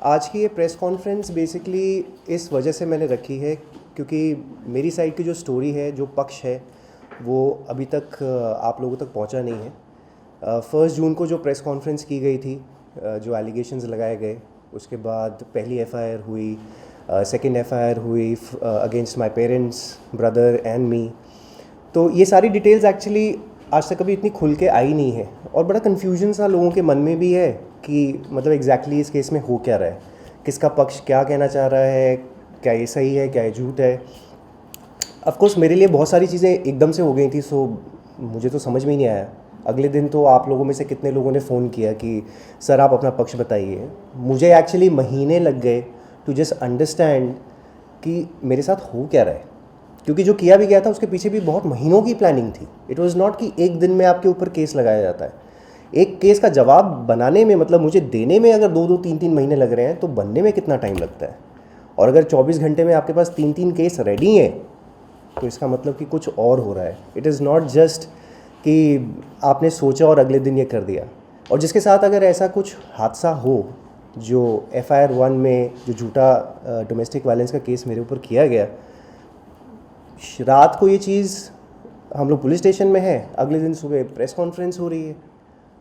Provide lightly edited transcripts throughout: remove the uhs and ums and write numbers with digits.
आज की ये प्रेस कॉन्फ्रेंस बेसिकली इस वजह से मैंने रखी है क्योंकि मेरी साइड की जो स्टोरी है, जो पक्ष है, वो अभी तक आप लोगों तक पहुंचा नहीं है। 1 जून को जो प्रेस कॉन्फ्रेंस की गई थी, जो एलिगेशंस लगाए गए, उसके बाद पहली एफआईआर हुई, सेकंड एफआईआर हुई against my parents, brother and me. तो ये सारी डिटेल्स एक्चुअली आज तक कभी इतनी खुल के आई नहीं है और बड़ा कन्फ्यूजन सा लोगों के मन में भी है कि मतलब एग्जैक्टली इस केस में हो क्या रहा है, किसका पक्ष क्या कहना चाह रहा है, क्या ये सही है, क्या ये झूठ है। ऑफ कोर्स मेरे लिए बहुत सारी चीज़ें एकदम से हो गई थी, सो मुझे तो समझ में ही नहीं आया। अगले दिन तो आप लोगों में से कितने लोगों ने फ़ोन किया कि सर आप अपना पक्ष बताइए। मुझे एक्चुअली महीने लग गए टू जस्ट अंडरस्टैंड कि मेरे साथ हो क्या रहा है, क्योंकि जो किया भी गया था उसके पीछे भी बहुत महीनों की प्लानिंग थी। इट वाज़ नॉट कि एक दिन में आपके ऊपर केस लगाया जाता है। एक केस का जवाब बनाने में, मतलब मुझे देने में अगर 2-2, 3-3 महीने लग रहे हैं तो बनने में कितना टाइम लगता है। और अगर 24 घंटे में आपके पास 3-3 केस रेडी हैं तो इसका मतलब कि कुछ और हो रहा है। इट इज़ नॉट जस्ट कि आपने सोचा और अगले दिन ये कर दिया। और जिसके साथ अगर ऐसा कुछ हादसा हो, जो FIR 1 में जो झूठा डोमेस्टिक वायलेंस का केस मेरे ऊपर किया गया, रात को ये चीज़ हम लोग पुलिस स्टेशन में है, अगले दिन सुबह प्रेस कॉन्फ्रेंस हो रही है,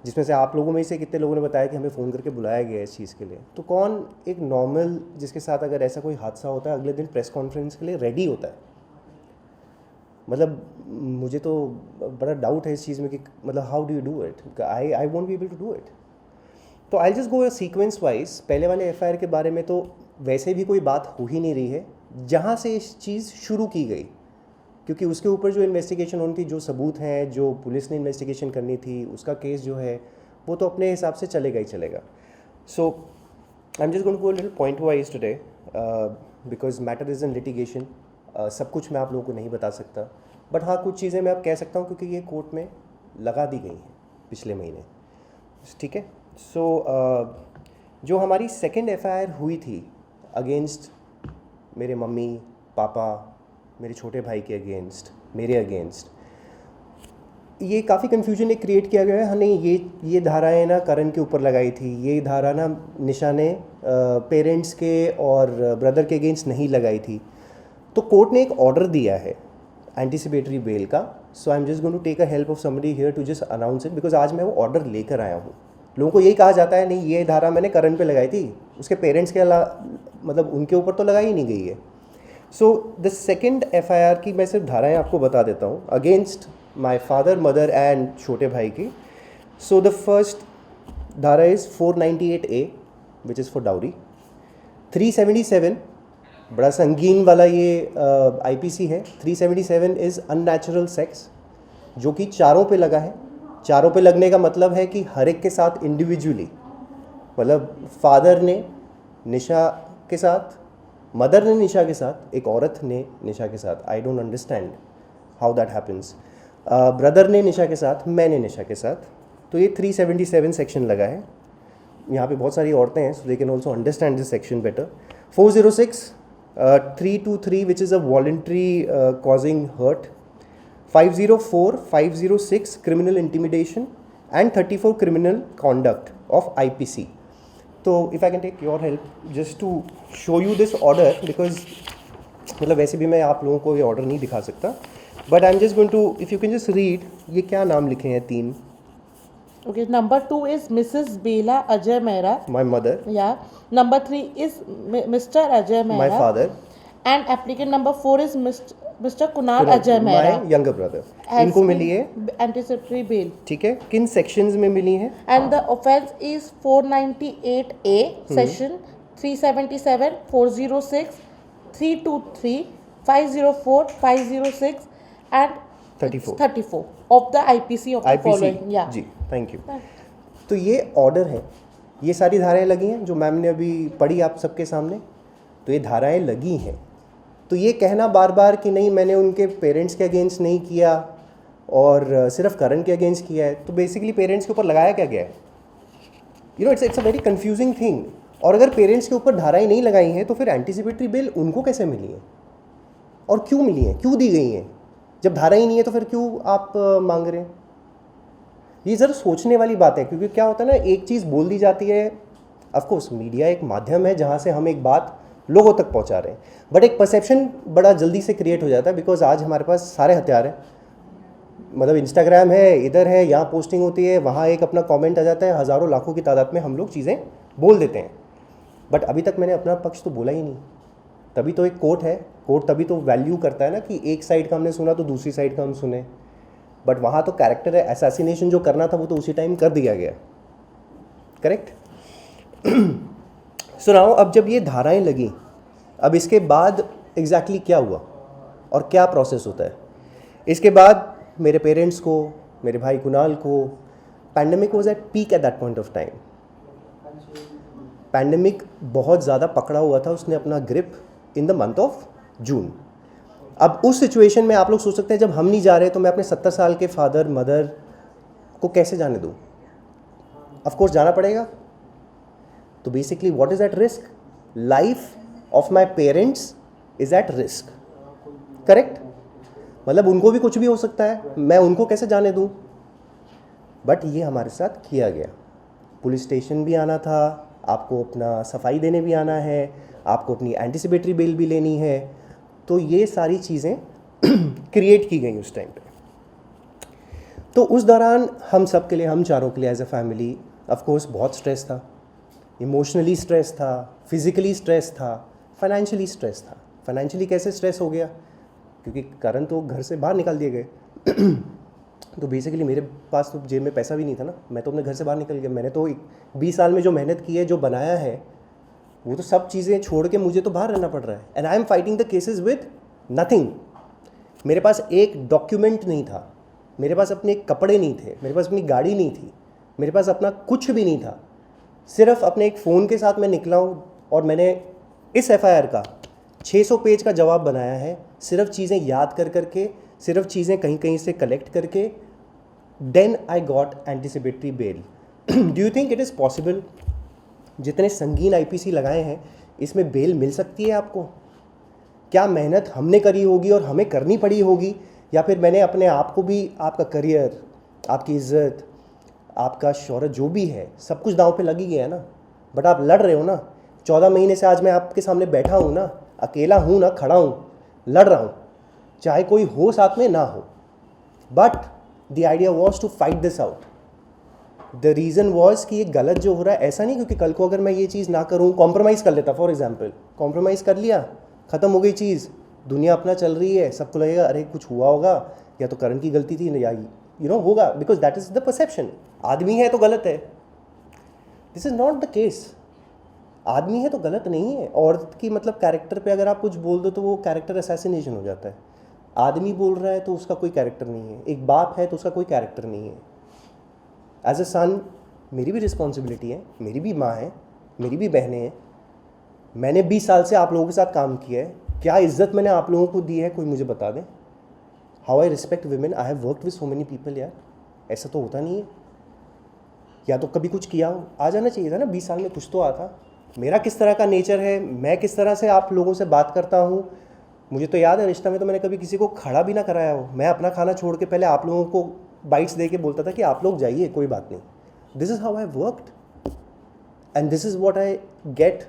जिसमें से आप लोगों में से कितने लोगों ने बताया कि हमें फ़ोन करके बुलाया गया है इस चीज़ के लिए। तो कौन एक नॉर्मल जिसके साथ अगर ऐसा कोई हादसा होता है अगले दिन प्रेस कॉन्फ्रेंस के लिए रेडी होता है? मतलब मुझे तो बड़ा डाउट है इस चीज़ में कि मतलब how do you do it. I won't be able to do it. तो I just go sequence wise. पहले वाले FIR के बारे में तो वैसे भी कोई बात हो ही नहीं रही है जहाँ से इस चीज़ शुरू की गई, क्योंकि उसके ऊपर जो इन्वेस्टिगेशन होनी थी, जो सबूत हैं, जो पुलिस ने इन्वेस्टिगेशन करनी थी, उसका केस जो है वो तो अपने हिसाब से चलेगा ही चलेगा। So I am just going to go little point wise today because matter is in litigation. सब कुछ मैं आप लोगों को नहीं बता सकता, बट हाँ कुछ चीज़ें मैं अब कह सकता हूँ क्योंकि ये कोर्ट में लगा दी गई हैं पिछले महीने। ठीक है। सो जो हमारी सेकेंड FIR हुई थी अगेंस्ट मेरे मम्मी पापा, मेरे छोटे भाई के अगेंस्ट, मेरे अगेंस्ट, ये काफ़ी कन्फ्यूजन एक क्रिएट किया गया है। हाँ नहीं, ये धाराएँ ना करण के ऊपर लगाई थी, ये धारा ना निशा ने पेरेंट्स के और ब्रदर के अगेंस्ट नहीं लगाई थी। तो कोर्ट ने एक ऑर्डर दिया है एंटीसिपेटरी बेल का। So I am just going to take a help of somebody here to just announce it, because आज मैं वो ऑर्डर लेकर आया हूँ। लोगों को यही कहा जाता है नहीं ये धारा मैंने करण पे लगाई थी, उसके पेरेंट्स के मतलब उनके ऊपर तो लगाई ही नहीं गई है। सो द सेकेंड FIR की मैं सिर्फ धाराएं आपको बता देता हूँ against my father, mother and छोटे भाई की। सो द फर्स्ट धारा is 498A which is for dowry. 377 बड़ा संगीन वाला ये IPC है। 377 इज़ अननेचुरल सेक्स, जो कि चारों पे लगा है। चारों पे लगने का मतलब है कि हर एक के साथ इंडिविजुअली, मतलब फादर ने निशा के साथ, मदर ने निशा के साथ, एक औरत ने निशा के साथ। I don't understand how that happens. Brother ने निशा के साथ, मैंने निशा के साथ। तो ये 377 सेक्शन लगा है। यहाँ पे बहुत सारी औरतें हैं, so they can also understand this section better. 406 323 which is a voluntary causing hurt. 504 506 criminal intimidation and 34 criminal conduct of IPC. So if I can take your help just to show you this order, because मतलब वैसे भी मैं आप लोगों को ये order नहीं दिखा सकता, but I am just going to, if you can just read, ये क्या नाम लिखे हैं 3। Okay, number 2 is Mrs. Bela Ajay Mehra. My mother. Yeah. Number 3 is Mr. Ajay Mehra. My father. And applicant number 4 is Mr. Kunal Ajay Mehra. My younger brother. इनको मिली है anticipatory bail. ठीक है। किन सेक्शंस में मिली है? And the offence is 498A section 377 406 323 504 506 and 34 of the IPC of the following. Yeah. जी, thank you. तो ये ऑर्डर है, ये सारी धाराएं लगी हैं जो मैम ने अभी पढ़ी आप सबके सामने। तो ये धाराएं लगी हैं, तो ये कहना बार बार कि नहीं मैंने उनके पेरेंट्स के अगेंस्ट नहीं किया और सिर्फ करण के अगेंस्ट किया है, तो बेसिकली पेरेंट्स के ऊपर लगाया क्या गया है? You know it's a very confusing thing. और अगर पेरेंट्स के ऊपर धाराएं नहीं लगाई हैं तो फिर एंटीसिपेटरी बेल उनको कैसे मिली है और क्यों मिली है, क्यों दी गई हैं? जब धारा ही नहीं है तो फिर क्यों आप मांग रहे हैं? ये ज़रा सोचने वाली बात है, क्योंकि क्या होता है ना, एक चीज़ बोल दी जाती है, ऑफकोर्स मीडिया एक माध्यम है जहाँ से हम एक बात लोगों तक पहुँचा रहे हैं, बट एक परसेप्शन बड़ा जल्दी से क्रिएट हो जाता है बिकॉज आज हमारे पास सारे हथियार हैं। मतलब इंस्टाग्राम है, इधर है, यहाँ पोस्टिंग होती है, वहाँ एक अपना कमेंट आ जाता है, हज़ारों लाखों की तादाद में हम लोग चीज़ें बोल देते हैं। बट अभी तक मैंने अपना पक्ष तो बोला ही नहीं। तभी तो एक कोर्ट है, कोर्ट तभी तो वैल्यू करता है ना कि एक साइड का हमने सुना तो दूसरी साइड का हम सुने। बट वहाँ तो कैरेक्टर असैसिनेशन जो करना था वो तो उसी टाइम कर दिया गया, करेक्ट। सुनाओ, अब जब ये धाराएं लगी, अब इसके बाद एग्जैक्टली क्या हुआ और क्या प्रोसेस होता है। इसके बाद मेरे पेरेंट्स को, मेरे भाई कुणाल को, pandemic was at peak at that point of time. Pandemic बहुत ज़्यादा पकड़ा हुआ था, उसने अपना grip in the month of June. अब उस सिचुएशन में आप लोग सोच सकते हैं जब हम नहीं जा रहे तो मैं अपने 70 साल के फादर मदर को कैसे जाने दूँ। ऑफ कोर्स जाना पड़ेगा। तो basically what is at risk, life of my parents is at risk, correct. मतलब उनको भी कुछ भी हो सकता है, मैं उनको कैसे जाने दूँ। बट ये हमारे साथ किया गया। पुलिस स्टेशन भी आना था, आपको अपना सफाई देने भी आना है, आपको अपनी एंटिसिपेटरी बेल भी लेनी है। तो ये सारी चीज़ें क्रिएट की गई उस टाइम पे। तो उस दौरान हम सब के लिए, हम चारों के लिए as a family of course बहुत स्ट्रेस था। इमोशनली स्ट्रेस था, फिज़िकली स्ट्रेस था, फाइनेंशियली स्ट्रेस था। फाइनेंशियली कैसे स्ट्रेस हो गया, क्योंकि करण तो घर से बाहर निकाल दिए गए। तो बेसिकली मेरे पास तो जेब में पैसा भी नहीं था ना, मैं तो अपने घर से बाहर निकल गया। मैंने तो 20 साल में जो मेहनत की है, जो बनाया है, वो तो सब चीज़ें छोड़ के मुझे तो बाहर रहना पड़ रहा है। And I am fighting the cases with nothing. मेरे पास एक डॉक्यूमेंट नहीं था, मेरे पास अपने कपड़े नहीं थे, मेरे पास अपनी गाड़ी नहीं थी, मेरे पास अपना कुछ भी नहीं था। सिर्फ अपने एक फ़ोन के साथ मैं निकला हूँ और मैंने इस FIR का 600 पेज का जवाब बनाया है, सिर्फ चीज़ें याद कर करके, सिर्फ चीज़ें कहीं कहीं से कलेक्ट करके। Then I got anticipatory bail. Do you think it is possible, जितने संगीन IPC लगाए हैं इसमें बेल मिल सकती है आपको? क्या मेहनत हमने करी होगी और हमें करनी पड़ी होगी, या फिर मैंने अपने आप को भी, आपका करियर, आपकी इज्जत, आपका शोहरत जो भी है, सब कुछ दांव पे लग ही गया है ना। बट आप लड़ रहे हो ना। 14 महीने से आज मैं आपके सामने बैठा हूँ ना, अकेला हूँ ना, खड़ा हूँ, लड़ रहा हूँ, चाहे कोई हो साथ में ना हो। But the idea was to fight this out. The reason was कि ये गलत जो हो रहा है, ऐसा नहीं क्योंकि कल को अगर मैं ये चीज़ ना करूँ, कॉम्प्रोमाइज़ कर लेता, फॉर एग्जाम्पल कॉम्प्रोमाइज़ कर लिया, ख़त्म हो गई चीज़, दुनिया अपना चल रही है, सबको लगेगा अरे कुछ हुआ होगा, या तो करण की गलती थी, या होगा, because that is the perception. आदमी है तो गलत है। This is not the case. आदमी है तो गलत नहीं है। औरत की मतलब कैरेक्टर पे अगर आप कुछ बोल दो तो वो कैरेक्टर असैसिनेशन हो जाता है। आदमी बोल रहा है तो उसका कोई कैरेक्टर नहीं है, एक बाप है तो उसका कोई कैरेक्टर नहीं है। एज अ सन मेरी भी रिस्पॉन्सिबिलिटी है, मेरी भी माँ है, मेरी भी बहनें हैं। मैंने 20 साल से आप लोगों के साथ काम किया है, क्या इज्जत मैंने आप लोगों को दी है, कोई मुझे बता दें। How I respect women, I have worked with so many people. यार ऐसा तो होता नहीं है। या तो कभी कुछ किया हो, आ जाना चाहिए था ना, 20 साल में कुछ तो आता। मेरा किस तरह का नेचर है, मैं किस तरह से आप लोगों से बात करता हूँ। मुझे तो याद है रिश्ता में तो मैंने कभी किसी को खड़ा भी ना कराया हो। मैं अपना खाना छोड़ के पहले आप लोगों को बाइट्स दे के बोलता था कि आप लोग जाइए, कोई बात नहीं। This is how I worked and this is what I get.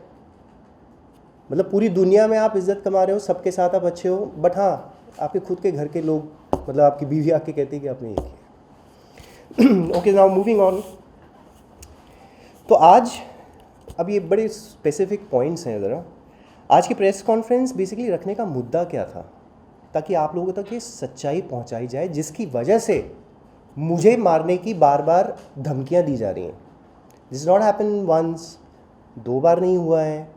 मतलब पूरी दुनिया में आप इज्जत कमा रहे हो, सबके साथ आप अच्छे हो, बट हाँ आपके खुद के घर के लोग, मतलब आपकी बीवी आके कहती है कि आपने ये किया। Okay, now moving on. तो आज अब ये बड़े स्पेसिफिक पॉइंट्स हैं ज़रा। आज की प्रेस कॉन्फ्रेंस बेसिकली रखने का मुद्दा क्या था, ताकि आप लोगों तक ये सच्चाई पहुंचाई जाए जिसकी वजह से मुझे मारने की बार बार धमकियां दी जा रही हैं। दिस नॉट हैपन वंस, 2 बार नहीं हुआ है,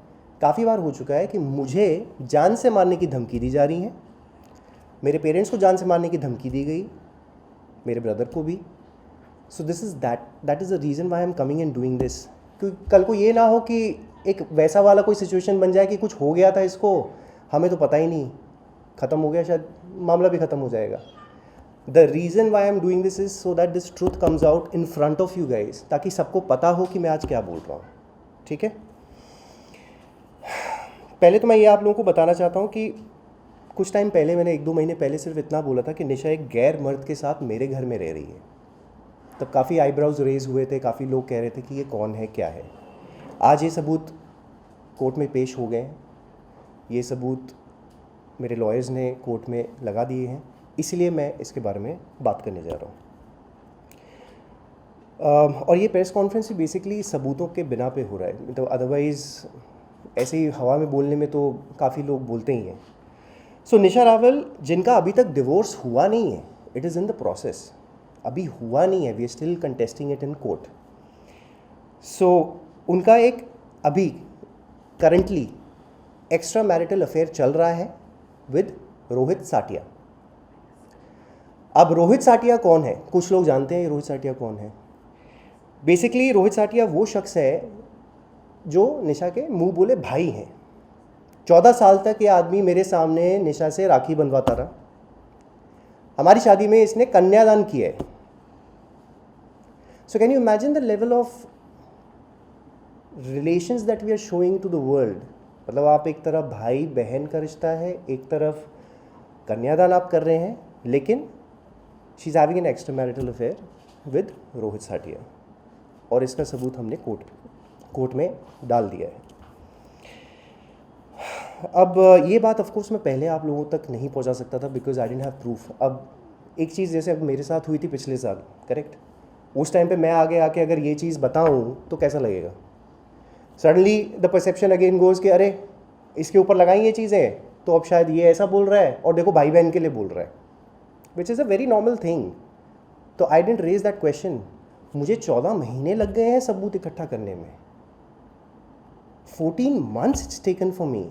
काफ़ी बार हो चुका है कि मुझे जान से मारने की धमकी दी जा रही है। मेरे पेरेंट्स को जान से मारने की धमकी दी गई, मेरे ब्रदर को भी। So this is that is the reason why I am coming and doing this. क्योंकि कल को ये ना हो कि एक वैसा वाला कोई सिचुएशन बन जाए कि कुछ हो गया था इसको, हमें तो पता ही नहीं, ख़त्म हो गया, शायद मामला भी ख़त्म हो जाएगा। The reason why I am doing this is so that this truth comes out in front of you guys, ताकि सबको पता हो कि मैं आज क्या बोल रहा हूँ। ठीक है, पहले तो मैं ये आप लोगों को बताना चाहता हूँ कि कुछ टाइम पहले मैंने 1-2 महीने पहले सिर्फ इतना बोला था कि निशा एक गैर मर्द के साथ मेरे घर में रह रही है। तब काफ़ी आईब्राउज रेज हुए थे, काफ़ी लोग कह रहे थे कि ये कौन है, क्या है। आज ये सबूत कोर्ट में पेश हो गए हैं, ये सबूत मेरे लॉयर्स ने कोर्ट में लगा दिए हैं, इसलिए मैं इसके बारे में बात करने जा रहा हूँ। और ये प्रेस कॉन्फ्रेंस बेसिकली सबूतों के बिना पे हो रहा है, तो अदरवाइज़ ऐसे ही हवा में बोलने में तो काफ़ी लोग बोलते ही हैं। सो निशा रावल, जिनका अभी तक डिवोर्स हुआ नहीं है, it is in the process, अभी हुआ नहीं है, we are still contesting it in court. So उनका एक अभी करंटली एक्स्ट्रा मैरिटल अफेयर चल रहा है विद रोहित साटिया। अब रोहित साटिया कौन है? कुछ लोग जानते हैं रोहित साटिया कौन है। बेसिकली रोहित साटिया वो शख्स है जो निशा के मुंह बोले भाई हैं। 14 साल तक ये आदमी मेरे सामने निशा से राखी बंधवाता रहा। हमारी शादी में इसने कन्यादान किया है। So can you imagine the level of relations that we are showing to the world. मतलब आप एक तरफ भाई बहन का रिश्ता है, एक तरफ कन्यादान आप कर रहे हैं, लेकिन she is having an extra marital affair with Rohit Satia, और इसका सबूत हमने कोर्ट में डाल दिया है। अब ये बात ऑफ कोर्स मैं पहले आप लोगों तक नहीं पहुंचा सकता था because I didn't have proof. अब एक चीज़ जैसे अब मेरे साथ हुई थी पिछले साल, करेक्ट, उस टाइम पे मैं आगे आके अगर ये चीज़ बताऊं तो कैसा लगेगा? Suddenly the perception again goes कि अरे इसके ऊपर लगाई ये चीज़ें तो अब शायद ये ऐसा बोल रहा है, और देखो भाई बहन के लिए बोल रहा है, which is a very normal thing. तो I didn't raise that question. मुझे 14 महीने लग गए हैं सबूत इकट्ठा करने में। 14 months it's taken for me.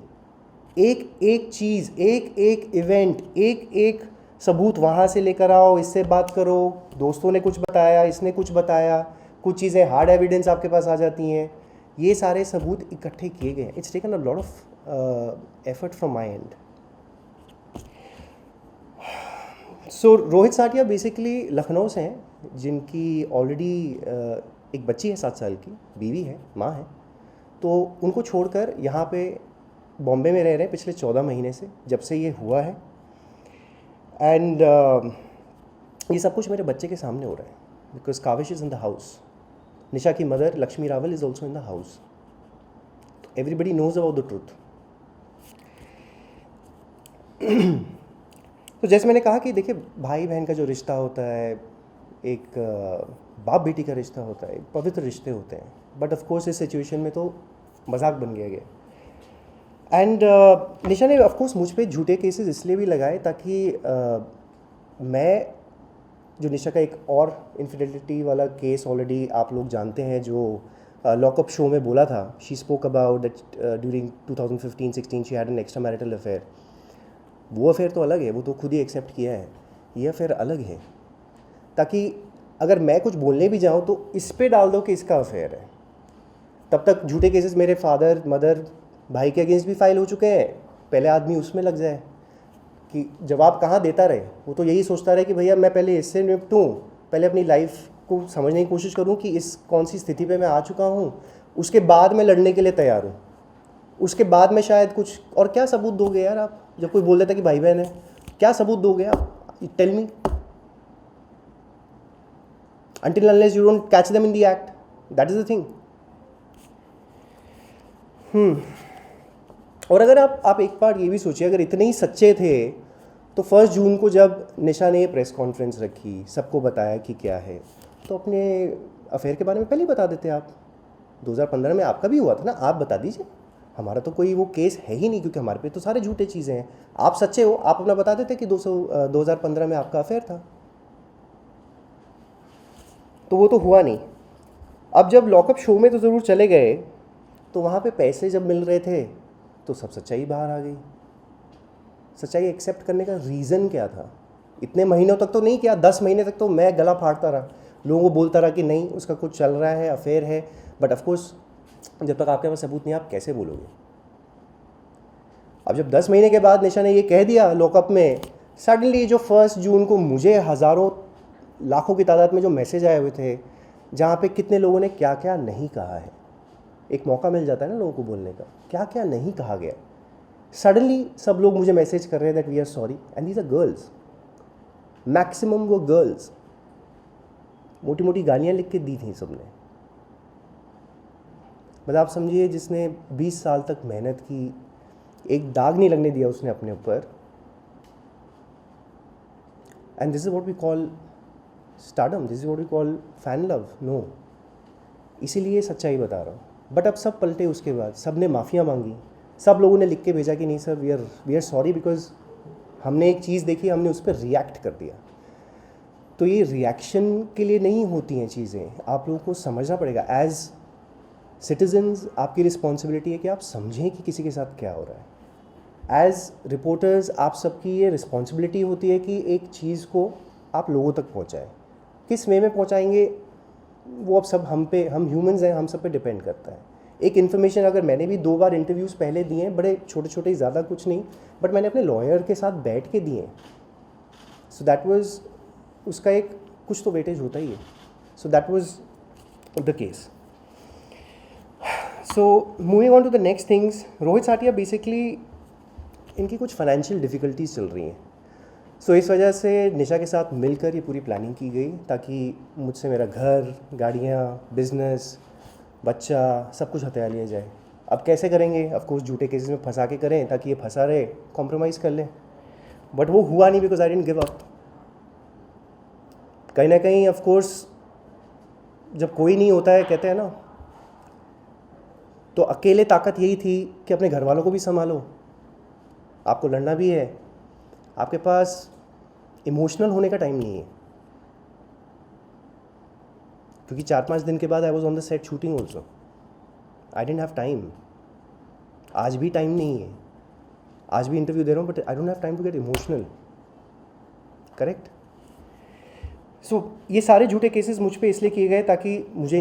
एक एक चीज़, एक एक इवेंट, एक एक सबूत वहाँ से लेकर आओ, इससे बात करो, दोस्तों ने कुछ बताया, इसने कुछ बताया, कुछ चीज़ें हार्ड एविडेंस आपके पास आ जाती हैं, ये सारे सबूत इकट्ठे किए गए। It's taken a lot of effort from my end. So Rohit Satia basically Lucknow से हैं, जिनकी ऑलरेडी एक बच्ची है 7 साल की, बीवी है, माँ है। तो उनको छोड़कर यहाँ पे बॉम्बे में रह रहे हैं पिछले 14 महीने से, जब से ये हुआ है। एंड ये सब कुछ मेरे बच्चे के सामने हो रहा है because Kavish is in the house. Nisha की mother Lakshmi Rawal is also in the house. Everybody knows about the truth. तो जैसे मैंने कहा कि देखिए, भाई बहन का जो रिश्ता होता है, एक बाप बेटी का रिश्ता होता है, पवित्र रिश्ते होते हैं, बट ऑफ कोर्स इस सिचुएशन में तो मजाक बन गया। एंड निशा ने ऑफ कोर्स मुझ पे झूठे केसेस इसलिए भी लगाए ताकि मैं, जो निशा का एक और इनफिडेलिटी वाला केस ऑलरेडी आप लोग जानते हैं, जो लॉकअप शो में बोला था, she spoke about that during 2015-16 she had an extra marital affair. वो अफेयर तो अलग है, वो तो खुद ही एक्सेप्ट किया है, ये अफेयर अलग है। ताकि अगर मैं कुछ बोलने भी जाऊँ तो इस पे डाल दो कि इसका अफेयर है, तब तक झूठे केसेस मेरे फादर, मदर, भाई के अगेंस्ट भी फाइल हो चुके हैं। पहले आदमी उसमें लग जाए कि जवाब कहाँ देता रहे, वो तो यही सोचता रहे कि भैया मैं पहले इससे निपटूँ, पहले अपनी लाइफ को समझने की कोशिश करूँ कि इस कौन सी स्थिति पे मैं आ चुका हूँ, उसके बाद मैं लड़ने के लिए तैयार हूँ, उसके बाद में शायद कुछ। और क्या सबूत दोगे यार आप? जब कोई बोल देता कि भाई बहन है, क्या सबूत दोगे आप? Tell me. Until unless you don't catch them in the act, that is the thing. और अगर आप एक बार ये भी सोचिए, अगर इतने ही सच्चे थे तो 1 जून को जब निशा ने प्रेस कॉन्फ्रेंस रखी, सबको बताया कि क्या है, तो अपने अफेयर के बारे में पहले ही बता देते आप। 2015 में आपका भी हुआ था ना, आप बता दीजिए। हमारा तो कोई वो केस है ही नहीं, क्योंकि हमारे पे तो सारे झूठे चीज़ें हैं। आप सच्चे हो, आप अपना बता देते कि 2015 में आपका अफेयर था। तो वो तो हुआ नहीं। अब जब लॉकअप शो में तो ज़रूर चले गए, तो वहाँ पे पैसे जब मिल रहे थे तो सब सच्चाई बाहर आ गई। सच्चाई एक्सेप्ट करने का रीज़न क्या था? इतने महीनों तक तो नहीं किया, 10 महीने तक तो मैं गला फाड़ता रहा, लोगों को बोलता रहा कि नहीं उसका कुछ चल रहा है, अफेयर है, बट ऑफकोर्स जब तक आपके पास सबूत नहीं, आप कैसे बोलोगे? अब जब 10 महीने के बाद निशा ने ये कह दिया लॉकअप में, सडनली जो 1 जून को मुझे हज़ारों लाखों की तादाद में जो मैसेज आए हुए थे, जहाँ पे कितने लोगों ने क्या क्या नहीं कहा है, एक मौका मिल जाता है ना लोगों को बोलने का, क्या क्या नहीं कहा गया। सडनली सब लोग मुझे मैसेज कर रहे हैं that we are sorry, and these are girls, maximum वो गर्ल्स। मोटी मोटी गालियाँ लिख के दी थी सबने, मतलब आप समझिए जिसने 20 साल तक मेहनत की, एक दाग नहीं लगने दिया उसने अपने ऊपर, and this is what we call stardom, this is what we call fan love. No, इसीलिए सच्चाई बता रहा हूँ। बट अब सब पलटे, उसके बाद सब ने माफ़िया मांगी, सब लोगों ने लिख के भेजा कि नहीं sir we are sorry because हमने एक चीज़ देखी, हमने उस पर रिएक्ट कर दिया। तो ये रिएक्शन के लिए नहीं होती हैं चीज़ें, आप लोगों को समझना पड़ेगा। एज सिटीजन्स आपकी रिस्पॉन्सिबिलिटी है कि आप समझें कि किसी के साथ क्या हो रहा है। एज रिपोर्टर्स आप सबकी ये रिस्पॉन्सिबिलिटी होती है कि एक चीज़ को आप लोगों तक पहुंचाएं। किस वे में पहुंचाएंगे वो अब सब हम ह्यूमंस हैं, हम सब पे डिपेंड करता है। एक इन्फॉर्मेशन अगर मैंने भी 2 बार इंटरव्यूज़ पहले दिए हैं, बड़े छोटे छोटे, ज़्यादा कुछ नहीं, बट मैंने अपने लॉयर के साथ बैठ के दिए, सो दैट वाज, उसका एक कुछ तो वेटेज होता ही है। So that was the case. So moving on to the next things, Rohit Satia basically इनकी कुछ फाइनेंशियल डिफ़िकल्टीज चल रही हैं। सो इस वजह से निशा के साथ मिलकर ये पूरी प्लानिंग की गई ताकि मुझसे मेरा घर, गाड़ियाँ, बिजनेस, बच्चा, सब कुछ हथिया लिया जाए। अब कैसे करेंगे? ऑफ कोर्स झूठे केसेस में फंसा के करें ताकि ये फंसा रहे, कॉम्प्रोमाइज़ कर लें। बट वो हुआ नहीं because I didn't give up. कहीं ना कहीं ऑफ कोर्स जब कोई नहीं होता है, कहते हैं ना, तो अकेले ताकत यही थी कि अपने घर वालों को भी संभालो, आपको लड़ना भी है, आपके पास इमोशनल होने का टाइम नहीं है। क्योंकि 4-5 दिन के बाद I was on the set shooting also, I didn't have time. आज भी टाइम नहीं है, आज भी इंटरव्यू दे रहा हूँ, but I don't have time to get emotional. Correct? So ये सारे झूठे केसेस मुझ पे इसलिए किए गए ताकि मुझे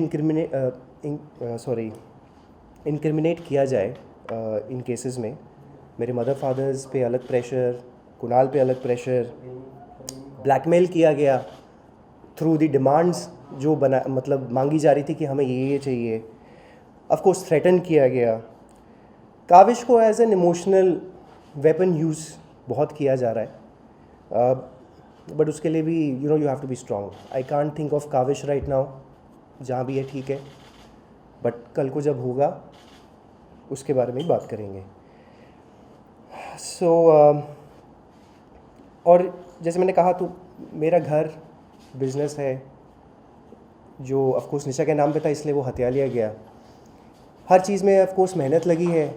इंक्रिमिनेट किया जाए इन केसेस में। मेरे मदर फादर्स पे अलग प्रेशर, कुणाल पे अलग प्रेशर, ब्लैकमेल किया गया थ्रू द डिमांड्स जो मतलब मांगी जा रही थी कि हमें ये चाहिए। ऑफ कोर्स थ्रेटन किया गया। काविश को as an emotional weapon use बहुत किया जा रहा है, बट उसके लिए भी you have to be strong. I can't think of Kavish right now, जहाँ भी है ठीक है, बट कल को जब होगा उसके बारे में ही बात करेंगे। सो और जैसे मैंने कहा, तो मेरा घर, बिजनेस है जो ऑफ कोर्स निशा के नाम पे था, इसलिए वो हथिया लिया गया। हर चीज़ में ऑफ कोर्स मेहनत लगी है,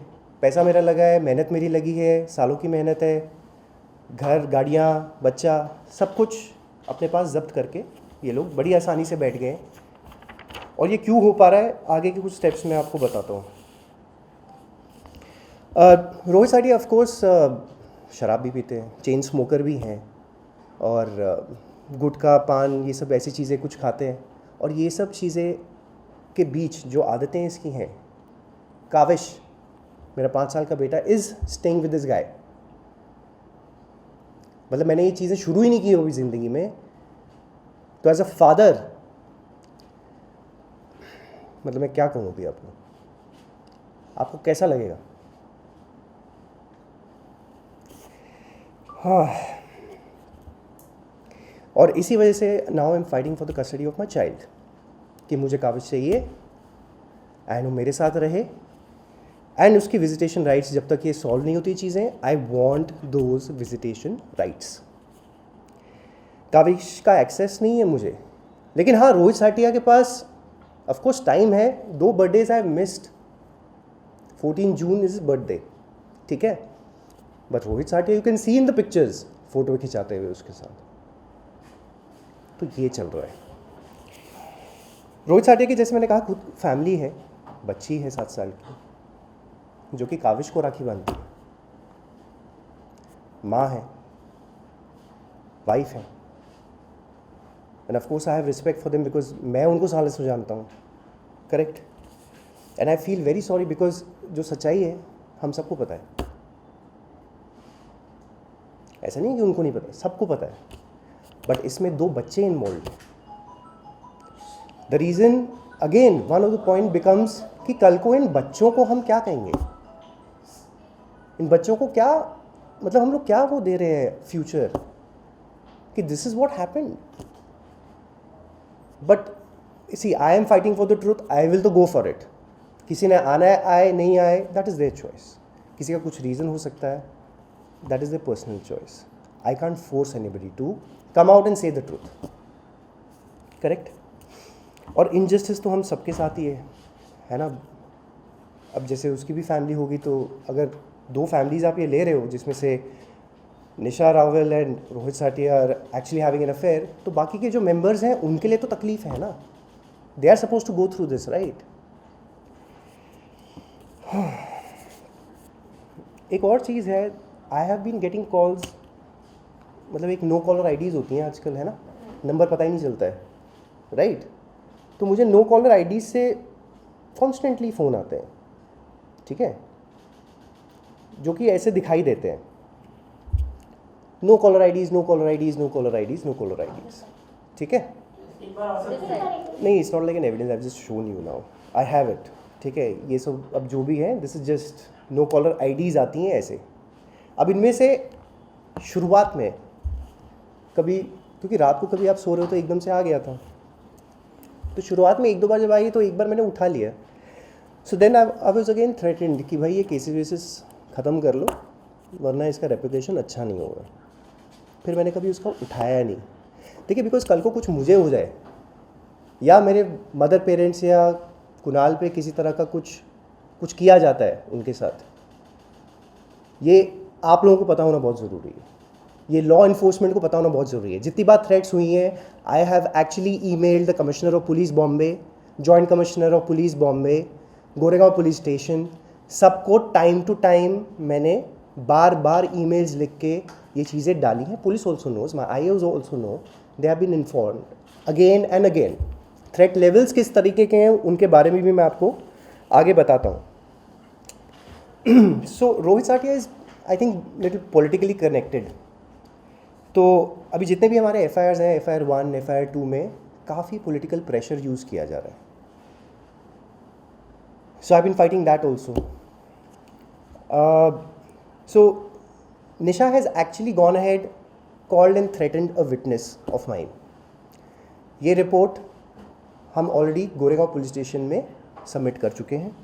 पैसा मेरा लगा है, मेहनत मेरी लगी है, सालों की मेहनत है। घर, गाड़ियाँ, बच्चा, सब कुछ अपने पास जब्त करके ये लोग बड़ी आसानी से बैठ गए। और ये क्यों हो पा रहा है, आगे के कुछ स्टेप्स मैं आपको बताता हूँ। रोहित साटिया ऑफ कोर्स शराब भी पीते हैं, चेन स्मोकर भी हैं, और गुटखा, पान, ये सब ऐसी चीज़ें कुछ खाते हैं। और ये सब चीज़ें के बीच जो आदतें इसकी हैं, काविश, मेरा 5 साल का बेटा, is staying with this guy. मतलब मैंने ये चीज़ें शुरू ही नहीं की होगी ज़िंदगी में, तो एज अ फादर मतलब मैं क्या कहूँ अभी आपको कैसा लगेगा? हाँ, और इसी वजह से now I am fighting for the custody of my child, कि मुझे काविश चाहिए एंड वो मेरे साथ रहे, एंड उसकी विजिटेशन राइट्स जब तक ये सॉल्व नहीं होती चीज़ें, I want those visitation rights. Kavish का एक्सेस नहीं है मुझे, लेकिन हाँ, रोहित साटिया के पास ऑफकोर्स टाइम है। 2 birthdays I missed, 14 June is birthday, ठीक है, but Rohit Satiya you can see in the pictures, photo खिंचाते हुए उसके साथ। तो ये चल रहा है। रोहित साटिया की, जैसे मैंने कहा, खुद फैमिली है, बच्ची है 7 साल की, जो कि काविश को राखी बांधती है, माँ है, वाइफ है, end of course I have respect for them because मैं उनको सालों से जानता हूँ। Correct? And I feel very sorry because जो सच्चाई है हम सबको पता है। ऐसा नहीं कि उनको नहीं पता, सबको पता है, बट इसमें 2 बच्चे इन्वॉल्व हैं। The reason, again one of the point becomes कि कल को इन बच्चों को हम क्या कहेंगे, इन बच्चों को क्या, मतलब हम लोग क्या वो दे रहे हैं फ्यूचर, कि this is what happened. But see, I am fighting for the truth, I will to go for it, किसी ने आना है आए, नहीं आए, दैट इज़ देयर चॉइस. किसी का कुछ रीज़न हो सकता है, that is their personal choice. I can't force anybody to come out and say the truth. Correct. और इनजस्टिस तो हम सबके साथ ही है ना. अब जैसे उसकी भी फैमिली होगी, तो अगर 2 फैमिलीज़ आप ये ले रहे हो जिसमें से Nisha Rawal and Rohit Satiya are actually having an affair, तो बाकी के जो मेंबर्स हैं उनके लिए तो तकलीफ है ना. They are suppose to go through this, right. एक और चीज़ है, I have been getting calls, मतलब एक नो कॉलर आईडीज़ होती हैं आजकल, है ना, नंबर पता ही नहीं चलता है, राइट. तो मुझे नो कॉलर आईडीज़ से कॉन्स्टेंटली फ़ोन आते हैं, ठीक है, जो कि ऐसे दिखाई देते हैं, no caller IDs, no caller IDs, no caller IDs, no caller IDs. ठीक है. नहीं, it's not like an evidence, I have just shown you now, I have it. ठीक है. ये सब अब जो भी है, this is just no caller IDs आती हैं ऐसे. अब इनमें से शुरुआत में कभी, क्योंकि रात को कभी आप सो रहे हो तो एकदम से आ गया था, तो शुरुआत में 1-2 बार जब आई तो एक बार मैंने उठा लिया. So then I was again threatened कि भाई ये केसेस वेसेस ख़त्म कर लो, वरना इसका रेपुटेशन अच्छा नहीं होगा. फिर मैंने कभी उसका उठाया नहीं. देखिए, बिकॉज कल को कुछ मुझे हो जाए या मेरे मदर पेरेंट्स या कुणाल पे किसी तरह का कुछ किया जाता है उनके साथ, ये आप लोगों को पता होना बहुत ज़रूरी है. ये लॉ इन्फोर्समेंट को पता होना बहुत ज़रूरी है. जितनी बार थ्रेट्स हुई हैं, आई have actually emailed the commissioner of police Bombay, joint commissioner of police Bombay, Goregaon police station, सबको टाइम टू टाइम मैंने बार बार ईमेल्स लिख के ये चीज़ें डाली हैं. Police also knows, my I also know, they have been informed again and again. Threat levels किस तरीके के हैं उनके बारे में भी मैं आपको आगे बताता हूँ. So Rohit Satiya is, I think, little politically connected. तो अभी जितने भी हमारे FIRs हैं, FIR 1, FIR 2 में काफ़ी पॉलिटिकल प्रेशर यूज़ किया जा रहा है. So I been fighting that also. So Nisha has actually gone ahead, called and threatened a witness of mine. ये रिपोर्ट हम ऑलरेडी गोरेगांव पुलिस स्टेशन में सबमिट कर चुके हैं.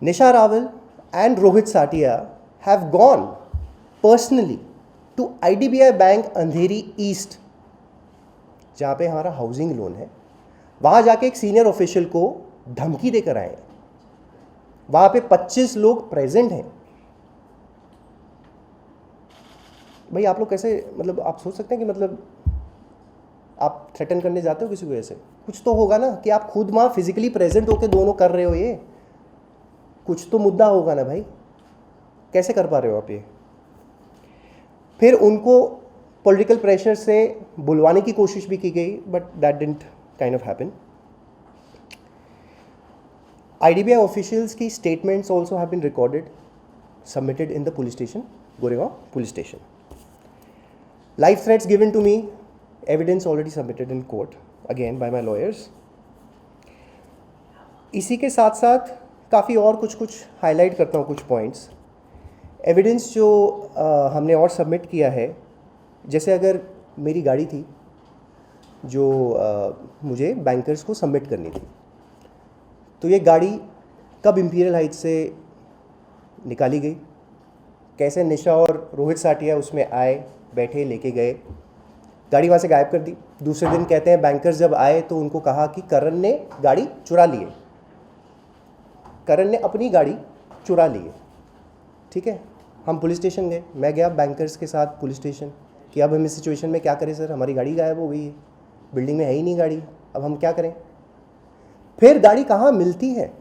Nisha Rawal and Rohit Satiya have gone personally to IDBI bank Andheri East, जहाँ पे हमारा housing loan है. वहाँ जाके एक सीनियर ऑफिशियल को धमकी देकर आए. वहाँ पे 25 लोग प्रेजेंट हैं. भाई आप लोग कैसे, मतलब आप सोच सकते हैं कि मतलब आप थ्रेटन करने जाते हो किसी को ऐसे? कुछ तो होगा ना कि आप खुद वहाँ फिजिकली प्रेजेंट होकर दोनों कर रहे हो. ये कुछ तो मुद्दा होगा ना भाई, कैसे कर पा रहे हो आप ये? फिर उनको पॉलिटिकल प्रेशर से बुलवाने की कोशिश भी की गई, but that didn't kind of happen. IDBI officials की statements also have been recorded, submitted in the police station, Goregaon police station. Life threats given to me, evidence already submitted in court, again by my lawyers. इसी के साथ साथ काफ़ी और कुछ highlight करता हूँ, कुछ पॉइंट्स. एविडेंस जो हमने और सबमिट किया है, जैसे अगर मेरी गाड़ी थी जो मुझे बैंकर्स को सबमिट करनी थी, तो ये गाड़ी कब इंपीरियल हाइट्स से निकाली गई, कैसे निशा और रोहित साटिया उसमें आए, बैठे, लेके गए, गाड़ी वहाँ से गायब कर दी. दूसरे दिन कहते हैं बैंकर्स जब आए तो उनको कहा कि करण ने गाड़ी चुरा ली है. करण ने अपनी गाड़ी चुरा ली है. ठीक है. हम पुलिस स्टेशन गए, मैं गया बैंकर्स के साथ पुलिस स्टेशन कि अब हम इस सिचुएशन में क्या करें सर, हमारी गाड़ी गायब हो गई है, बिल्डिंग में है ही नहीं गाड़ी, अब हम क्या करें. फिर गाड़ी कहाँ मिलती है,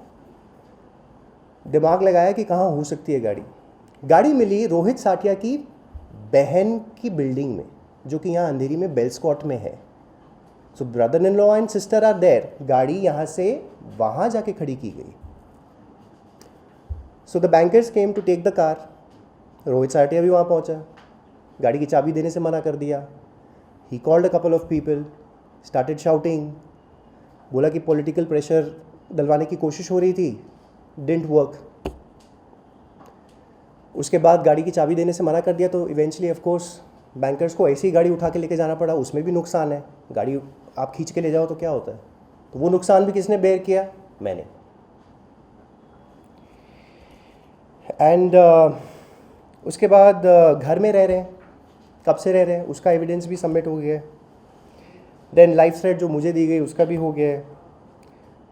दिमाग लगाया कि कहाँ हो सकती है गाड़ी. गाड़ी मिली रोहित साटिया की बहन की बिल्डिंग में, जो कि यहाँ अंधेरी में बेलस्कॉट में है. So brother in law and sister are there. गाड़ी यहाँ से वहाँ जाके खड़ी की गई. So the bankers came to take the car. Rohit Satiya भी वहाँ पहुँचा, गाड़ी की चाबी देने से मना कर दिया. He called a couple of people, started shouting, बोला कि पॉलिटिकल प्रेशर डलवाने की कोशिश हो रही थी, डिडंट वर्क. उसके बाद गाड़ी की चाबी देने से मना कर दिया, तो इवेंचुअली ऑफ कोर्स बैंकर्स को ऐसी ही गाड़ी उठा के लेके जाना पड़ा. उसमें भी नुकसान है, गाड़ी आप खींच के ले जाओ तो क्या होता है, तो वो नुकसान भी किसने बेयर किया, मैंने. एंड उसके बाद घर में रह रहे हैं, कब से रह रहे हैं उसका एविडेंस भी सबमिट हो गया है। देन लाइफ थ्रेट जो मुझे दी गई उसका भी हो गया है।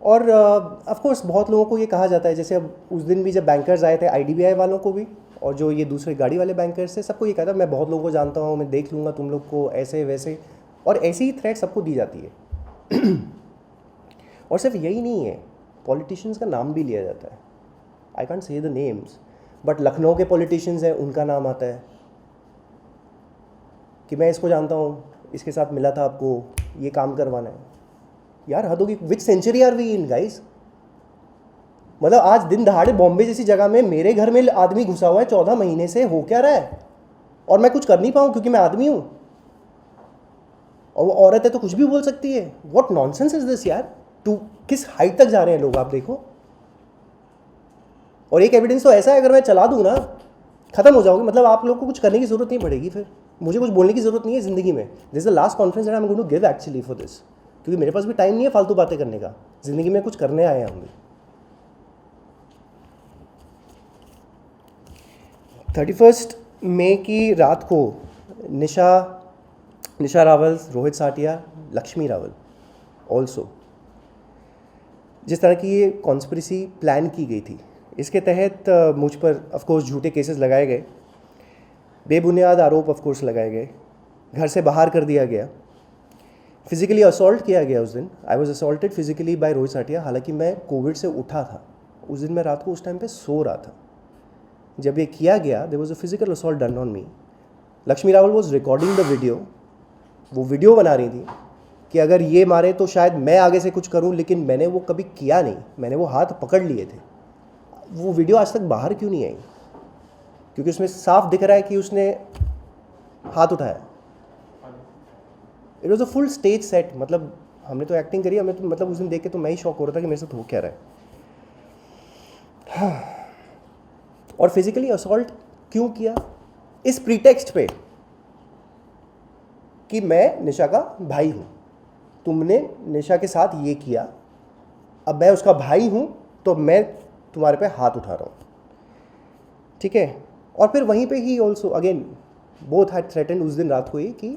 और ऑफ कोर्स बहुत लोगों को ये कहा जाता है, जैसे अब उस दिन भी जब बैंकर्स आए थे IDBI वालों को भी, और जो ये दूसरे गाड़ी वाले बैंकर्स थे, सबको ये कहा था मैं बहुत लोगों को जानता हूँ, मैं देख लूँगा तुम लोग को ऐसे वैसे, और ऐसी ही थ्रेट सबको दी जाती है। और सिर्फ यही नहीं है, पॉलिटिशियंस का नाम भी लिया जाता है। I can't say the names, but Lucknow के पॉलिटिशियंस हैं, उनका नाम आता है कि मैं इसको जानता हूँ, इसके साथ मिला था आपको, ये काम करवाना है। यार हद होगी, which century are we in guys? मतलब आज दिन दहाड़े बॉम्बे जैसी जगह में मेरे घर में आदमी घुसा हुआ है 14 महीने से, हो क्या रहा है? और मैं कुछ कर नहीं पाऊँ क्योंकि मैं आदमी हूँ, और वो औरत है तो कुछ भी बोल सकती है। व्हाट नॉनसेंस इज दिस यार? टू किस हाइट तक जा रहे हैं लोग, आप देखो। और एक एविडेंस तो ऐसा है, अगर मैं चला दूँ ना, खत्म हो जाओगे। मतलब आप लोग को कुछ करने की जरूरत नहीं पड़ेगी, फिर मुझे कुछ बोलने की जरूरत नहीं है ज़िंदगी में। This is the last conference that I am going to give actually for this, क्योंकि मेरे पास भी टाइम नहीं है फालतू बातें करने का, ज़िंदगी में कुछ करने आए हैं हम भी। 31 मई की रात को निशा रावल, रोहित साटिया, लक्ष्मी रावल ऑल्सो, जिस तरह की ये कॉन्स्पिरेसी प्लान की गई थी, इसके तहत मुझ पर ऑफकोर्स झूठे केसेस लगाए गए, बेबुनियाद आरोप ऑफकोर्स लगाए गए, घर से बाहर कर दिया गया, फिज़िकली असॉल्ट किया गया। उस दिन I was assaulted physically by Rohit Satiya. हालांकि मैं कोविड से उठा था उस दिन, मैं रात को उस टाइम पे सो रहा था जब ये किया गया। There was a physical assault done on me. Lakshmi Rawal was recording the video, वो वीडियो बना रही थी कि अगर ये मारे तो शायद मैं आगे से कुछ करूं, लेकिन मैंने वो कभी किया नहीं, मैंने वो हाथ पकड़ लिए थे। वो वीडियो आज तक बाहर क्यों नहीं आई? क्योंकि उसमें साफ दिख रहा है कि उसने हाथ उठाया। It was a full stage set. मतलब हमने तो एक्टिंग करी, हमें तो मतलब उस दिन देख के तो मैं ही शॉक हो रहा था कि मेरे साथ हो क्या रहा है। और फिजिकली असॉल्ट क्यों किया? इस प्रीटेक्स्ट पे कि मैं निशा का भाई हूँ, तुमने निशा के साथ ये किया, अब मैं उसका भाई हूँ तो मैं तुम्हारे पे हाथ उठा रहा हूँ, ठीक है। और फिर वहीं पे he also again both had threatened उस दिन रात को ही कि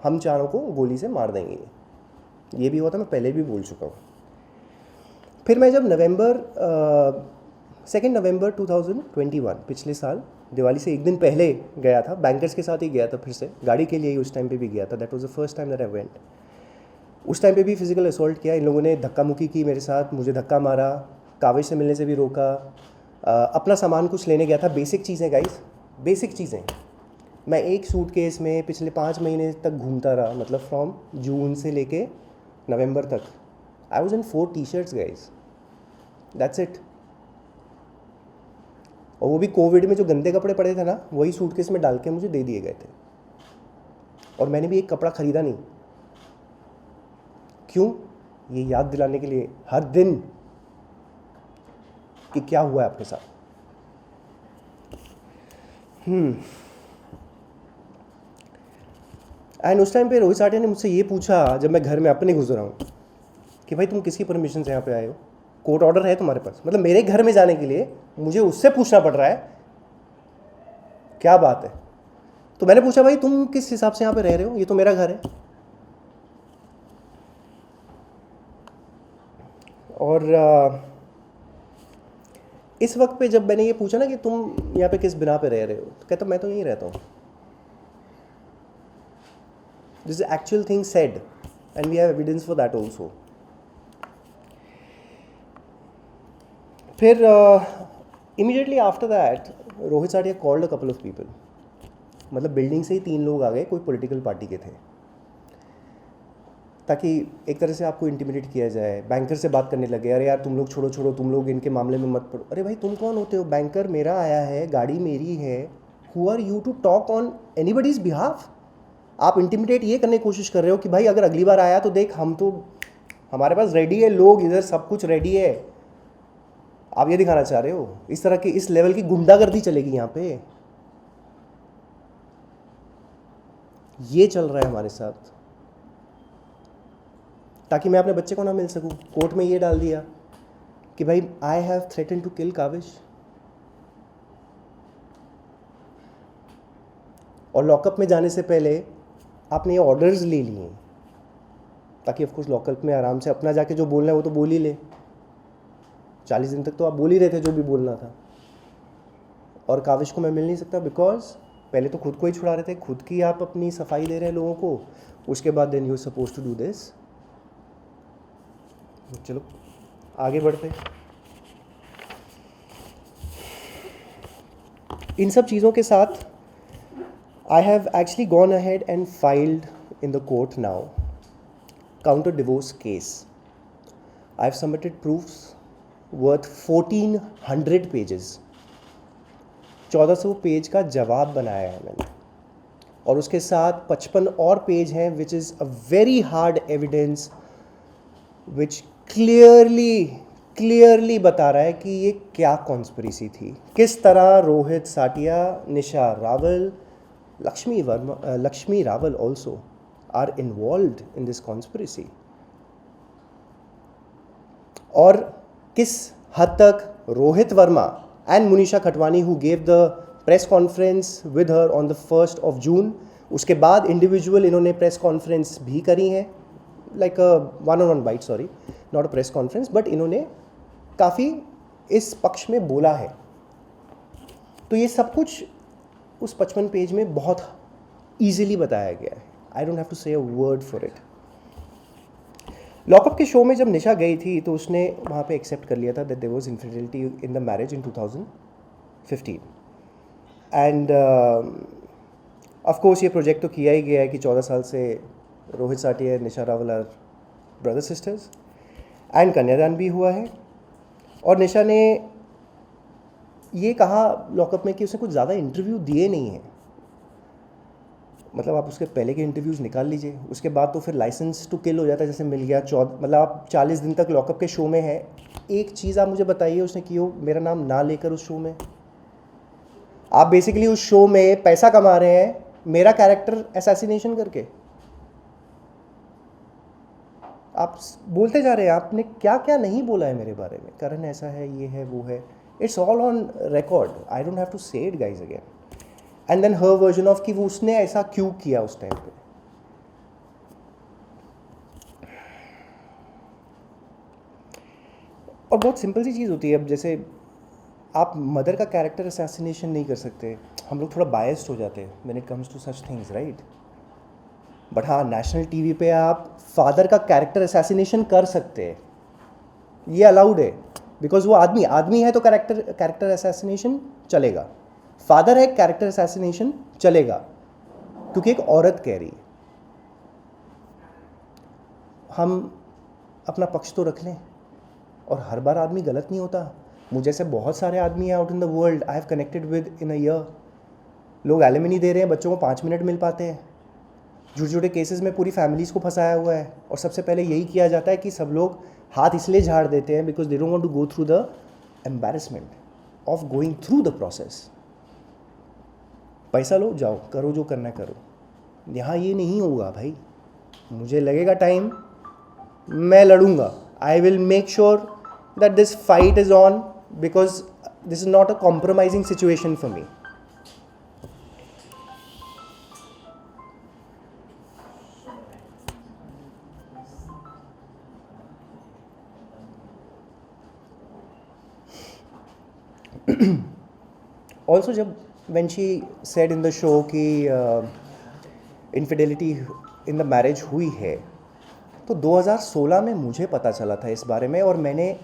हम चारों को गोली से मार देंगे। ये भी हुआ था, मैं पहले भी बोल चुका हूँ। फिर मैं जब 2 नवंबर 2021 पिछले साल दिवाली से एक दिन पहले गया था, बैंकर्स के साथ ही गया था, फिर से गाड़ी के लिए ही उस टाइम पे भी गया था। That was the first time that I went. उस टाइम पे भी फिजिकल असॉल्ट किया इन लोगों ने, धक्का मुक्की की मेरे साथ, मुझे धक्का मारा, काविश से मिलने से भी रोका, अपना सामान कुछ लेने गया था। बेसिक चीज़ें गाइस, बेसिक चीज़ें। मैं एक सूटकेस में पिछले 5 महीने तक घूमता रहा, मतलब फ्रॉम जून से लेके नवंबर तक। I was in 4 T-shirts guys, that's it. और वो भी कोविड में जो गंदे कपड़े पड़े थे ना, वही सूटकेस में डाल के मुझे दे दिए गए थे। और मैंने भी एक कपड़ा ख़रीदा नहीं। क्यों? ये याद दिलाने के लिए हर दिन कि क्या हुआ है आपके साथ। एंड उस टाइम पे रोहित साटिया ने मुझसे ये पूछा, जब मैं घर में अपने घुस रहा हूँ, कि भाई तुम किसकी परमिशन से यहाँ पे आए हो? कोर्ट ऑर्डर है तुम्हारे पास? मतलब मेरे घर में जाने के लिए मुझे उससे पूछना पड़ रहा है, क्या बात है? तो मैंने पूछा भाई तुम किस हिसाब से यहाँ पे रह रहे हो, ये तो मेरा घर है। और इस वक्त पे जब मैंने ये पूछा ना कि तुम यहाँ पे किस बिना पे रह रहे हो, तो कहता मैं तो यहीं रहता हूँ। This is actual thing said and we have evidence for that also. फिर immediately after that Rohit Satiya called a couple of people. मतलब बिल्डिंग से ही 3 लोग आ गए, कोई पॉलिटिकल पार्टी के थे, ताकि एक तरह से आपको इंटिमिडेट किया जाए। बैंकर से बात करने लगे, अरे यार तुम लोग छोड़ो, तुम लोग इनके मामले में मत पड़ो। अरे भाई तुम कौन होते हो? बैंकर मेरा आया है, गाड़ी मेरी है, who are you to talk on anybody's behalf? आप इंटिमिडेट ये करने की कोशिश कर रहे हो कि भाई अगर अगली बार आया तो देख, हम तो हमारे पास रेडी है, लोग इधर सब कुछ रेडी है। आप ये दिखाना चाह रहे हो? इस तरह की, इस लेवल की गुंडागर्दी चलेगी यहाँ पे? ये चल रहा है हमारे साथ, ताकि मैं अपने बच्चे को ना मिल सकूं। कोर्ट में ये डाल दिया कि भाई I have threaten to kill Kavish. और लॉकअप में जाने से पहले आपने ये ऑर्डर्स ले लिए ताकि ऑफकोर्स लॉकअप में आराम से अपना जाके जो बोलना है वो तो बोल ही ले। 40 दिन तक तो आप बोल ही रहे थे जो भी बोलना था। और काविश को मैं मिल नहीं सकता बिकॉज पहले तो खुद को ही छुड़ा रहे थे, खुद की आप अपनी सफाई दे रहे हैं लोगों को, उसके बाद then you suppose to do this. चलो आगे बढ़ते। इन सब चीज़ों के साथ I have actually gone ahead and filed in the court now counter divorce case. I have submitted proofs worth 1400 pages. 1400 page का जवाब बनाया है मैंने, और उसके साथ 55 और पेज हैं विच is a very hard evidence which clearly बता रहा है कि ये क्या कॉन्स्पिरेसी थी, किस तरह Rohit Satiya, Nisha Rawal, Lakshmi Rawal also are involved in this conspiracy, और किस हद तक Rohit Verma and Munisha Khatwani who gave the press conference with her on the 1st of June, उसके बाद इंडिविजुअल इन्होंने प्रेस कॉन्फ्रेंस भी करी है, like one-on-one bite, sorry not a press conference, but इन्होंने काफ़ी इस पक्ष में बोला है। तो ये सब कुछ उस 55 पेज में बहुत ईजिली बताया गया है। I don't have to say a word for it. Lockup के शो में जब निशा गई थी तो उसने वहाँ पे एक्सेप्ट कर लिया था that there was infidelity in the marriage in 2015. And of course ये प्रोजेक्ट तो किया ही गया है कि 14 साल से Rohit Satiya, Nisha Rawal are brother sisters, and कन्यादान भी हुआ है। और निशा ने ये कहा लॉकअप में कि उसने कुछ ज़्यादा इंटरव्यू दिए नहीं हैं। मतलब आप उसके पहले के इंटरव्यूज़ निकाल लीजिए, उसके बाद तो फिर लाइसेंस टू किल हो जाता है, जैसे मिल गया। मतलब आप 40 दिन तक लॉकअप के शो में है। एक चीज़ आप मुझे बताइए उसने की हो मेरा नाम ना लेकर उस शो में। आप बेसिकली उस शो में पैसा कमा रहे हैं मेरा कैरेक्टर असैसिनेशन करके। आप बोलते जा रहे हैं आपने क्या क्या नहीं बोला है मेरे बारे में, करण ऐसा है, ये है, वो है। It's all on record, I don't have to say it guys again. And then her version of कि वो उसने ऐसा क्यों किया उस टाइम पे। और बहुत सिंपल सी चीज़ होती है। अब जैसे आप मदर का कैरेक्टर असैसिनेशन नहीं कर सकते, हम लोग थोड़ा बायस्ड हो जाते हैं when it comes to such things, right. But हाँ, नेशनल टीवी पे आप फादर का कैरेक्टर असैसिनेशन कर सकते हैं, ये अलाउड है, बिकॉज वो आदमी है तो कैरेक्टर असैसिनेशन चलेगा। फादर है, कैरेक्टर असैसिनेशन चलेगा, क्योंकि एक औरत कह रही है। हम अपना पक्ष तो रख लें, और हर बार आदमी गलत नहीं होता। मुझे जैसे बहुत सारे आदमी हैं out in the world I have connected with in a year. लोग एलिमनी दे रहे हैं, बच्चों को 5 मिनट मिल पाते हैं। झूठे केसेस में पूरी फैमिलीज़ को फंसाया हुआ है, और सबसे पहले यही किया जाता है कि सब लोग हाथ इसलिए झाड़ देते हैं because they don't want to go through the embarrassment of going through the process. पैसा लो, जाओ, करो जो करना है करो। यहाँ ये नहीं होगा भाई, मुझे लगेगा टाइम, मैं लड़ूंगा। I will make sure that this fight is on, because this is not a compromising situation for me. Also, जब when she said in the show कि infidelity in the marriage हुई है, तो 2016 में मुझे पता चला था इस बारे में, और मैंने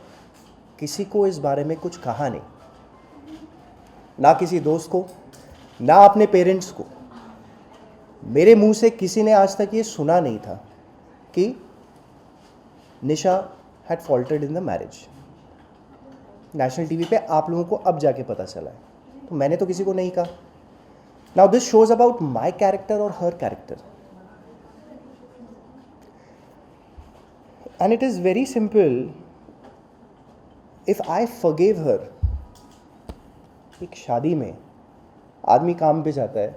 किसी को इस बारे में कुछ कहा नहीं, ना किसी दोस्त को, ना अपने पेरेंट्स को। मेरे मुंह से किसी ने आज तक ये सुना नहीं था कि Nisha had faulted in the marriage. National TV पे आप लोगों को अब जाके पता चला है, तो मैंने तो किसी को नहीं कहा। Now this shows about my character और her character, and it is very simple. If I forgive her, एक शादी में आदमी काम पे जाता है,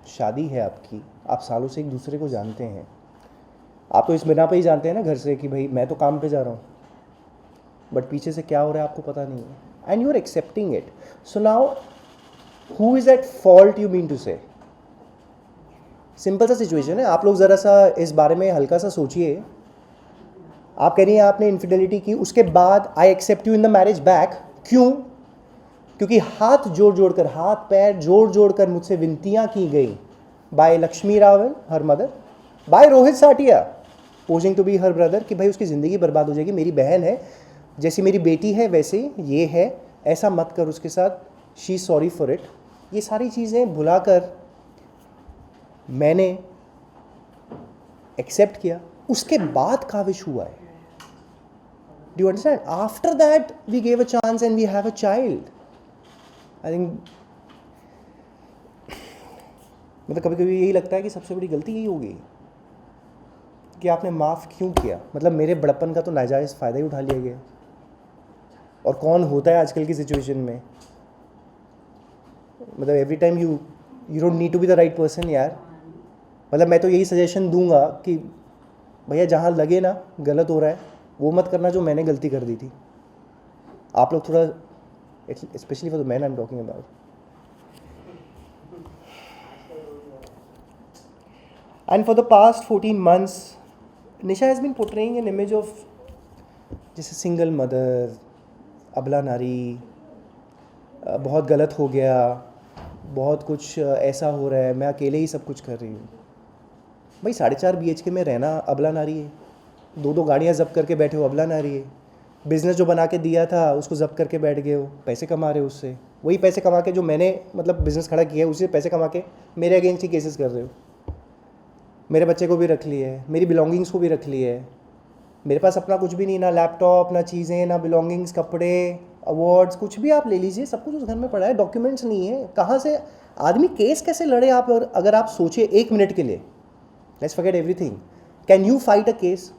शादी है आपकी, आप सालों से एक दूसरे को जानते हैं, आप तो इस बिना पे ही जानते हैं ना घर से कि भाई मैं तो काम पे जा रहा हूँ, बट पीछे से क्या हो रहा है आपको पता नहीं है, and you are accepting it. So now who is at fault, you mean to say? Simple सा सिचुएशन है, आप लोग ज़रा सा इस बारे में हल्का सा सोचिए। आप कह रही हैं आपने इनफिडेलिटी की, उसके बाद I accept you in the marriage back, क्यों? क्योंकि हाथ जोड़ कर, हाथ पैर जोड़ कर मुझसे विनतियाँ की गई by Lakshmi Rawal her mother, by Rohit Satiya posing to be her brother, कि भाई उसकी ज़िंदगी बर्बाद हो जाएगी, मेरी बहन है, जैसी मेरी बेटी है वैसे ये है, ऐसा मत कर उसके साथ, she is sorry for it. ये सारी चीज़ें भुलाकर मैंने एक्सेप्ट किया, उसके बाद काविश हुआ है। Do you understand? After that we gave a chance and we have a child. I think मतलब कभी कभी यही लगता है कि सबसे बड़ी गलती यही होगी कि आपने माफ़ क्यों किया। मतलब मेरे बड़प्पन का तो नाजायज़ फ़ायदा ही उठा लिया गया, और कौन होता है आजकल की सिचुएशन में, मतलब every time you don't need to be the right person यार। मतलब मैं तो यही सजेशन दूंगा कि भैया जहाँ लगे ना गलत हो रहा है वो मत करना जो मैंने गलती कर दी थी। आप लोग थोड़ा, specially for the man I am talking about, and for the past 14 months Nisha has been portraying an image of जैसे सिंगल मदर, अबला नारी, बहुत गलत हो गया, बहुत कुछ ऐसा हो रहा है, मैं अकेले ही सब कुछ कर रही हूँ। भाई 4.5 BHK में रहना अबला नारी है, 2 गाड़ियाँ जब्त करके बैठे हो अबला नारी है, बिज़नेस जो बना के दिया था उसको जब्त करके बैठ गए हो, पैसे कमा रहे हो उससे, वही पैसे कमा के जो मैंने मतलब बिज़नेस खड़ा किया है उसी पैसे कमा के मेरे अगेंस्ट ही केसेस कर रहे हो। मेरे बच्चे को भी रख लिया है, मेरी बिलोंगिंग्स को भी रख लिया है, मेरे पास अपना कुछ भी नहीं, ना लैपटॉप, ना चीज़ें, ना बिलोंगिंग्स, कपड़े, अवार्ड्स, कुछ भी आप ले लीजिए, सब कुछ उस घर में पड़ा है, डॉक्यूमेंट्स नहीं है। कहाँ से आदमी केस कैसे लड़े आप? अगर आप सोचिए 1 मिनट के लिए, let's forget everything, can you fight a case?